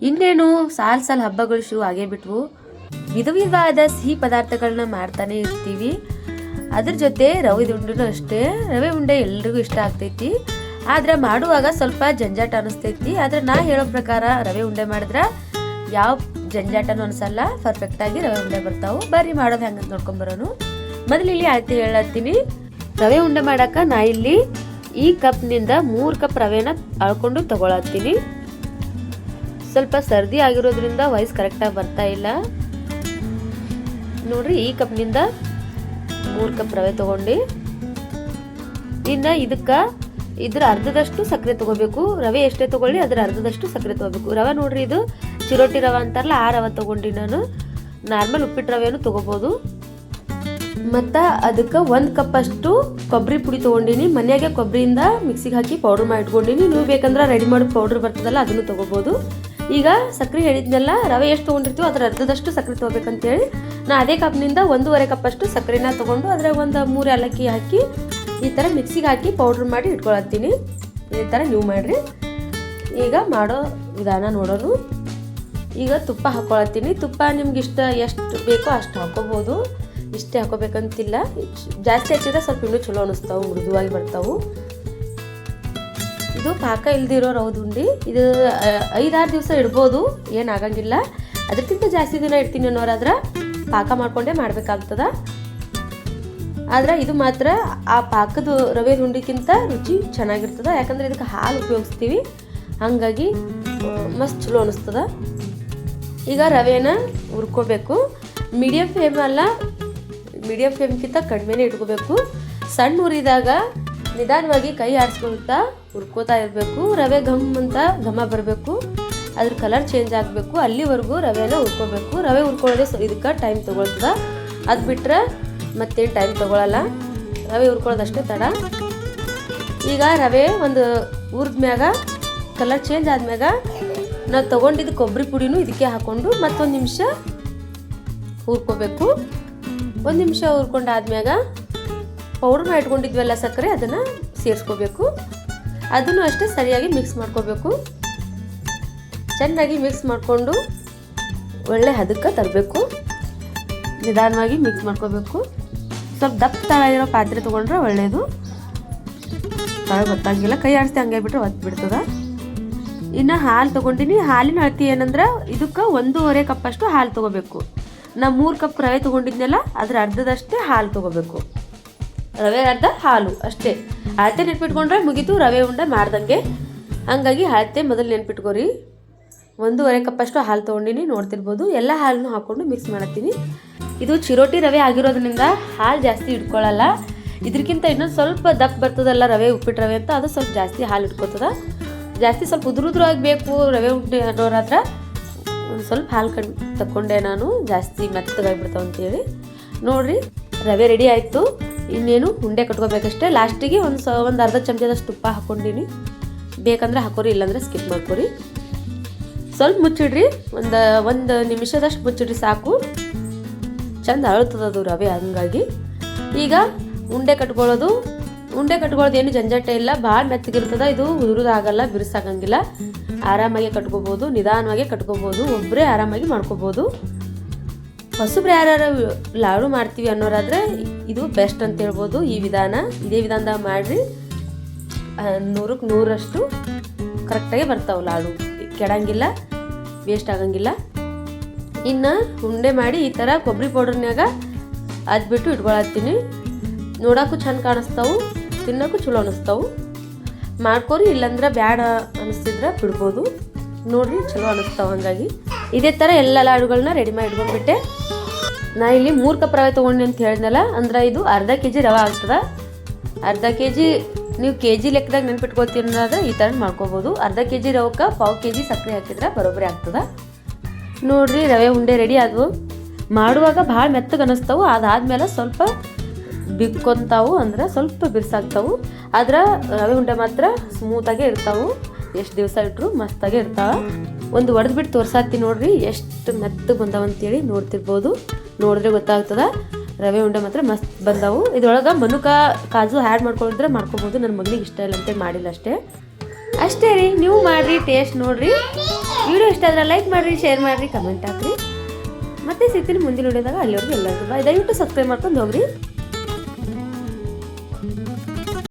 ಇನ್ನೇನು ಸಾಲ್ ಹಬ್ಬಗಳು ಶುರು ಆಗೇ ಬಿಟ್ವು. ವಿಧ ವಿಧವಾದ ಸಿಹಿ ಪದಾರ್ಥಗಳನ್ನ ಮಾಡ್ತಾನೆ ಇರ್ತೀವಿ. ಅದ್ರ ಜೊತೆ ರವೆ ಉಂಡೆನೂ ಅಷ್ಟೇ. ರವೆ ಉಂಡೆ ಎಲ್ರಿಗೂ ಇಷ್ಟ ಆಗ್ತೈತಿ, ಆದ್ರೆ ಮಾಡುವಾಗ ಸ್ವಲ್ಪ ಜಂಜಾಟ ಅನಿಸ್ತೈತಿ. ಆದ್ರೆ ನಾ ಹೇಳೋ ಪ್ರಕಾರ ರವೆ ಉಂಡೆ ಮಾಡಿದ್ರೆ ಯಾವ ಜಂಜಾಟನೂ ಅನ್ಸಲ್ಲ, ಪರ್ಫೆಕ್ಟಾಗಿ ರವೆ ಉಂಡೆ ಬರ್ತಾವೆ. ಬರ್ರಿ ಮಾಡೋದು ಹೆಂಗಂತ ನೋಡ್ಕೊಂಬರೋನು. ಮೊದಲು ಇಲ್ಲಿ ಆಯ್ತು ಹೇಳತ್ತೀನಿ. ರವೆ ಉಂಡೆ ಮಾಡಾಕ ನಾ ಇಲ್ಲಿ ಈ ಕಪ್ನಿಂದ 3 ಕಪ್ ರವೆನ ಅಳ್ಕೊಂಡು ತಗೊಳತ್ತೀನಿ. ಸ್ವಲ್ಪ ಸರ್ದಿ ಆಗಿರೋದ್ರಿಂದ ವಾಯ್ಸ್ ಕರೆಕ್ಟಾಗಿ ಬರ್ತಾ ಇಲ್ಲ ನೋಡ್ರಿ. ಈ ಕಪ್ನಿಂದ 3 ಕಪ್ ರವೆ ತಗೊಂಡು ಇನ್ನು ಇದ್ರ ಅರ್ಧದಷ್ಟು ಸಕ್ಕರೆ ತಗೋಬೇಕು. ರವೆ ಎಷ್ಟೇ ತಗೊಳ್ಳಿ ಅದ್ರ ಅರ್ಧದಷ್ಟು ಸಕ್ಕರೆ ತಗೋಬೇಕು. ರವೆ ನೋಡ್ರಿ, ಇದು ಚಿರೋಟಿ ರವೆ ಅಂತಾರಲ್ಲ ಆ ರವೆ ತಗೊಂಡು ನಾನು ನಾರ್ಮಲ್ ಉಪ್ಪಿಟ್ಟು ರವೆನೂ ತಗೋಬೋದು. ಮತ್ತು ಅದಕ್ಕೆ 1 ಕಪ್ ಅಷ್ಟು ಕೊಬ್ಬರಿ ಪುಡಿ ತೊಗೊಂಡಿನಿ. ಮನೆಯಾಗೆ ಕೊಬ್ಬರಿಯಿಂದ ಮಿಕ್ಸಿಗೆ ಹಾಕಿ ಪೌಡ್ರ್ ಮಾಡಿ ಇಟ್ಕೊಂಡಿನಿ. ನೀವು ಬೇಕಂದ್ರೆ ರೆಡಿ ಮಾಡೋ ಪೌಡ್ರ್ ಬರ್ತದಲ್ಲ ಅದನ್ನು ತೊಗೋಬೋದು. ಈಗ ಸಕ್ಕರೆ ಹೇಳಿದ್ನೆಲ್ಲ, ರವೆ ಎಷ್ಟು ತೊಗೊಂಡಿರ್ತೀವೋ ಅದರ ಅರ್ಧದಷ್ಟು ಸಕ್ಕರೆ ತೊಗೋಬೇಕಂತೇಳಿ ನಾ ಅದೇ ಕಪ್ನಿಂದ 1.5 ಕಪ್ ಅಷ್ಟು ಸಕ್ಕರೆನ ತೊಗೊಂಡು ಅದ್ರಾಗ ಒಂದು 3 ಏಲಕ್ಕಿ ಹಾಕಿ ಈ ಥರ ಮಿಕ್ಸಿಗೆ ಹಾಕಿ ಪೌಡ್ರ್ ಮಾಡಿ ಇಟ್ಕೊಳತ್ತೀನಿ. ಈ ಥರ ನೀವು ಮಾಡಿರಿ. ಈಗ ಮಾಡೋ ವಿಧಾನ ನೋಡೋನು. ಈಗ ತುಪ್ಪ ಹಾಕ್ಕೊಳತ್ತೀನಿ. ತುಪ್ಪ ನಿಮ್ಗೆ ಎಷ್ಟು ಬೇಕೋ ಅಷ್ಟು ಹಾಕೋಬೋದು, ಇಷ್ಟೇ ಹಾಕೋಬೇಕಂತಿಲ್ಲ. ಜಾಸ್ತಿ ಹಾಕಿದ್ರೆ ಸ್ವಲ್ಪ ಇನ್ನೂ ಚಲೋ ಅನಿಸ್ತಾವೆ, ಮೃದುವಾಗಿ ಬರ್ತಾವೆ. ಇದು ಪಾಕ ಇಲ್ದಿರೋ ರವೆ ಉಂಡೆ. ಇದು 5-6 ದಿವಸ ಇಡ್ಬೋದು, ಏನಾಗಂಗಿಲ್ಲ. ಅದಕ್ಕಿಂತ ಜಾಸ್ತಿ ದಿನ ಇಡ್ತೀನಿ ಅನ್ನೋರಾದ್ರೆ ಪಾಕ ಮಾಡ್ಕೊಂಡೇ ಮಾಡಬೇಕಾಗ್ತದ. ಆದ್ರೆ ಇದು ಮಾತ್ರ ಆ ಪಾಕದ ರವೆ ಉಂಡೆಗಿಂತ ರುಚಿ ಚೆನ್ನಾಗಿರ್ತದ, ಯಾಕಂದ್ರೆ ಇದಕ್ಕೆ ಹಾಲು ಉಪಯೋಗಿಸ್ತೀವಿ. ಹಾಗಾಗಿ ಮಸ್ತ್ ಚಲೋ ಅನಿಸ್ತದ. ಈಗ ರವೆನ ಹುರ್ಕೋಬೇಕು. ಮೀಡಿಯಂ ಫ್ಲೇಮ್ಗಿಂತ ಕಡಿಮೆನೇ ಇಟ್ಕೋಬೇಕು. ಸಣ್ಣ ಉರಿದಾಗ ನಿಧಾನವಾಗಿ ಕೈ ಆಡಿಸ್ಕೊಳ್ತಾ ಹುರ್ಕೋತಾ ಇರಬೇಕು. ರವೆ ಘಮ ಬರಬೇಕು, ಅದ್ರ ಕಲರ್ ಚೇಂಜ್ ಆಗಬೇಕು. ಅಲ್ಲಿವರೆಗೂ ರವೆನ ಹುರ್ಕೋಬೇಕು. ರವೆ ಹುರ್ಕೊಳ್ಳೋದೇ ಇದಕ್ಕೆ ಟೈಮ್ ತೊಗೊಳ್ತದ. ಅದು ಬಿಟ್ಟರೆ ಮತ್ತೇನು ಟೈಮ್ ತೊಗೊಳಲ್ಲ. ರವೆ ಹುರ್ಕೊಳ್ಳೋದಷ್ಟೇ ತಡ. ಈಗ ರವೆ ಒಂದು ಹುರಿದ್ಮ್ಯಾಗ ಕಲರ್ ಚೇಂಜ್ ಆದ್ಮ್ಯಾಗ ನಾವು ತೊಗೊಂಡಿದ್ದು ಕೊಬ್ಬರಿ ಪುಡಿನೂ ಇದಕ್ಕೆ ಹಾಕ್ಕೊಂಡು ಮತ್ತೊಂದು ನಿಮಿಷ ಹುರ್ಕೋಬೇಕು. 1 ನಿಮಿಷ ಹುರ್ಕೊಂಡಾದ್ಮ್ಯಾಗ ಪೌಡ್ರ್ ಮಾಡಿ ಇಟ್ಕೊಂಡಿದ್ವಲ್ಲ ಸಕ್ಕರೆ, ಅದನ್ನು ಸೇರಿಸ್ಕೋಬೇಕು. ಅದನ್ನು ಅಷ್ಟೇ ಸರಿಯಾಗಿ ಮಿಕ್ಸ್ ಮಾಡ್ಕೋಬೇಕು. ಚೆನ್ನಾಗಿ ಮಿಕ್ಸ್ ಮಾಡಿಕೊಂಡು ಒಳ್ಳೆ ಹದಕ್ಕೆ ತರಬೇಕು. ನಿಧಾನವಾಗಿ ಮಿಕ್ಸ್ ಮಾಡ್ಕೋಬೇಕು. ಸ್ವಲ್ಪ ದಪ್ಪ ತಳ ಇರೋ ಪಾತ್ರೆ ತೊಗೊಂಡ್ರೆ ಒಳ್ಳೆಯದು. ತಳ ಗೊತ್ತಾಗಿಲ್ಲ, ಕೈ ಆಡಿಸ್ತಿ ಹಂಗೆ ಬಿಟ್ಟರೆ ಒತ್ತು ಬಿಡ್ತದ. ಇನ್ನು ಹಾಲು ತೊಗೊಂಡಿನಿ. ಹಾಲಿನ ಅಳತೆ ಏನಂದ್ರೆ ಇದಕ್ಕೆ 1.5 ಕಪ್ ಅಷ್ಟು ಹಾಲು ತೊಗೋಬೇಕು. ನಾ 3 ಕಪ್ ರವೆ ತೊಗೊಂಡಿದ್ನೆಲ್ಲ ಅದ್ರ ಅರ್ಧದಷ್ಟೇ ಹಾಲು ತೊಗೋಬೇಕು. ರವೆ ಅರ್ಧ ಹಾಲು ಅಷ್ಟೇ. ಅಳತೆ ನೆನ್ಪಿಟ್ಕೊಂಡ್ರೆ ಮುಗೀತು ರವೆ ಉಂಡೆ ಮಾಡ್ದಂಗೆ. ಹಂಗಾಗಿ ಅಳತೆ ಮೊದಲು ನೆನ್ಪಿಟ್ಕೋರಿ. 1.5 ಕಪ್ ಅಷ್ಟು ಹಾಲು ತೊಗೊಂಡಿನಿ, ನೋಡ್ತಿರ್ಬೋದು. ಎಲ್ಲ ಹಾಲನ್ನು ಹಾಕ್ಕೊಂಡು ಮಿಕ್ಸ್ ಮಾಡತ್ತೀನಿ. ಇದು ಚಿರೋಟಿ ರವೆ ಆಗಿರೋದ್ರಿಂದ ಹಾಲು ಜಾಸ್ತಿ ಇಟ್ಕೊಳ್ಳಲ್ಲ. ಇದಕ್ಕಿಂತ ಇನ್ನೊಂದು ಸ್ವಲ್ಪ ದಪ್ಪ ಬರ್ತದಲ್ಲ ರವೆ ಉಪ್ಪಿಟ್ಟು ರವೆ ಅಂತ, ಅದು ಸ್ವಲ್ಪ ಜಾಸ್ತಿ ಹಾಲು ಇಟ್ಕೋತದ. ಜಾಸ್ತಿ ಸ್ವಲ್ಪ ಉದುರು ಆಗಬೇಕು ರವೆ ಉಂಡೆ ಅನ್ನೋರಾದ್ರೆ ಒಂದು ಸ್ವಲ್ಪ ಹಾಲು ಕಡಿಮೆ ತಗೊಂಡೆ ನಾನು, ಜಾಸ್ತಿ ಮೆತ್ತಗಾಗಿಬಿಡ್ತಾವೆ ಅಂತೇಳಿ. ನೋಡಿರಿ, ರವೆ ರೆಡಿ ಆಯಿತು. ಇನ್ನೇನು ಉಂಡೆ ಕಟ್ಕೋಬೇಕಷ್ಟೇ. ಲಾಸ್ಟಿಗೆ ಒಂದು ಅರ್ಧ ಚಮಚದಷ್ಟು ತುಪ್ಪ ಹಾಕ್ಕೊಂಡಿನಿ. ಬೇಕಂದ್ರೆ ಹಾಕೋರಿ, ಇಲ್ಲಾಂದ್ರೆ ಸ್ಕಿಪ್ ಮಾಡ್ಕೊರಿ. ಸ್ವಲ್ಪ ಮುಚ್ಚಿಡ್ರಿ, ಒಂದು ನಿಮಿಷದಷ್ಟು ಮುಚ್ಚಿಡ್ರಿ ಸಾಕು. ಚಂದ ಅಳ್ತದದು ರವೆ. ಹಂಗಾಗಿ ಈಗ ಉಂಡೆ ಕಟ್ಕೊಳ್ಳೋದು ಏನು ಜಂಜಾಟ ಇಲ್ಲ. ಭಾಳ ಮೆತ್ತಗಿರ್ತದ. ಇದು ಉದುರುದಾಗಲ್ಲ, ಬಿರುಸಾಗಂಗಿಲ್ಲ. ಆರಾಮಾಗಿ ಕಟ್ಕೋಬೋದು, ನಿಧಾನವಾಗಿ ಕಟ್ಕೋಬೋದು. ಒಬ್ಬರೇ ಆರಾಮಾಗಿ ಮಾಡ್ಕೋಬೋದು. ಹೊಸಬ್ರು ಯಾರು ಲಾಡು ಮಾಡ್ತೀವಿ ಅನ್ನೋರಾದ್ರೆ ಇದು ಬೆಸ್ಟ್ ಅಂತ ಹೇಳ್ಬೋದು. ಇದೇ ವಿಧಾನದಾಗ ಮಾಡಿರಿ. 100ಕ್ಕೆ 100ರಷ್ಟು ಕರೆಕ್ಟಾಗಿ ಬರ್ತಾವೆ ಲಾಡು. ಕೆಡಂಗಿಲ್ಲ, ವೇಸ್ಟ್ ಆಗಂಗಿಲ್ಲ. ಇನ್ನು ಉಂಡೆ ಮಾಡಿ ಈ ಥರ ಕೊಬ್ಬರಿ ಪೌಡ್ರ್ನಾಗ ಅದ್ಬಿಟ್ಟು ಇಟ್ಕೊಳತ್ತೀನಿ. ನೋಡೋಕ್ಕೂ ಚಂದ ಕಾಣಿಸ್ತಾವು, ತಿನ್ನೋಕ್ಕೂ ಚಲೋ ಅನಿಸ್ತಾವು. ಮಾಡ್ಕೊರಿ, ಇಲ್ಲಾಂದ್ರೆ ಬ್ಯಾಡ ಅನಿಸ್ತಿದ್ರೆ ಬಿಡ್ಬೋದು. ನೋಡ್ರಿ, ಚಲೋ ಅನಿಸ್ತಾವೆ. ಹಂಗಾಗಿ ಇದೇ ಥರ ಎಲ್ಲ ಲಾಡುಗಳನ್ನ ರೆಡಿ ಮಾಡಿ ಇಟ್ಕೊಂಡ್ಬಿಟ್ಟೆ. ನಾ ಇಲ್ಲಿ 3 ಕಪ್ ರವೆ ತೊಗೊಂಡು ಅಂತ ಹೇಳಿದ್ನಲ್ಲ, ಅಂದ್ರೆ ಇದು ಅರ್ಧ kg ರವೆ ಆಗ್ತದೆ. ಅರ್ಧ kg ನೀವು kg ಲೆಕ್ಕದಾಗ ನೆನ್ಪಿಟ್ಕೊತೀರಾದ್ರೆ ಈ ಥರ ಮಾಡ್ಕೋಬೋದು. ಅರ್ಧ kg ರವಕ್ಕೆ 1/4 kg ಸಕ್ಕರೆ ಹಾಕಿದ್ರೆ ಬರೋಬ್ಬರಿ ಆಗ್ತದೆ. ನೋಡ್ರಿ, ರವೆ ಉಂಡೆ ರೆಡಿ ಆದವು. ಮಾಡುವಾಗ ಭಾಳ ಮೆತ್ತಗೆ ಅನ್ನಿಸ್ತಾವು. ಅದಾದ್ಮೇಲೆ ಸ್ವಲ್ಪ ಬಿಕ್ಕೊಂತಾವು, ಅಂದ್ರೆ ಸ್ವಲ್ಪ ಬಿರ್ಸಾಗ್ತಾವು. ಆದ್ರೆ ರವೆ ಉಂಡೆ ಮಾತ್ರ ಸ್ಮೂತಾಗೇ ಇರ್ತಾವೆ. ಎಷ್ಟು ದಿವಸ ಇಟ್ಟರು ಮಸ್ತಾಗೇ ಇರ್ತಾವೆ. ಒಂದು ಒಡೆದ್ಬಿಟ್ಟು ತೋರ್ಸಾತಿ ನೋಡ್ರಿ, ಎಷ್ಟು ಮೆತ್ತಗೆ ಬಂದಾವಂತೇಳಿ. ನೋಡ್ತಿರ್ಬೋದು, ನೋಡಿದ್ರೆ ಗೊತ್ತಾಗ್ತದ. ರವೆ ಉಂಡೆ ಮಾತ್ರ ಮಸ್ತ್ ಬಂದವು. ಇದ್ರೊಳಗೆ ಮನುಕ ಕಾಜು ಆ್ಯಡ್ ಮಾಡ್ಕೊಂಡಿದ್ರೆ ಮಾಡ್ಕೋಬೋದು. ನನ್ನ ಮಗನಿಗೆ ಇಷ್ಟ ಇಲ್ಲ ಅಂತೇಳಿ ಮಾಡಿಲ್ಲ ಅಷ್ಟೇ ರೀ. ನೀವು ಮಾಡಿರಿ, ಟೇಸ್ಟ್ ನೋಡ್ರಿ. ವಿಡಿಯೋ ಇಷ್ಟ ಆದರೆ ಲೈಕ್ ಮಾಡಿರಿ, ಶೇರ್ ಮಾಡಿರಿ, ಕಮೆಂಟ್ ಹಾಕಿರಿ. ಮತ್ತೆ ಸಿಗ್ತೀನಿ ಮುಂದಿನ ವಿಡಿಯೋದಾಗ. ಅಲ್ಲಿವರೆಗೂ ಎಲ್ಲರಿಗೂ ಬಾಯ್. ದಯವಿಟ್ಟು ಸಬ್ಸ್ಕ್ರೈಬ್ ಮಾಡ್ಕೊಂಡು ಹೋಗ್ರಿ.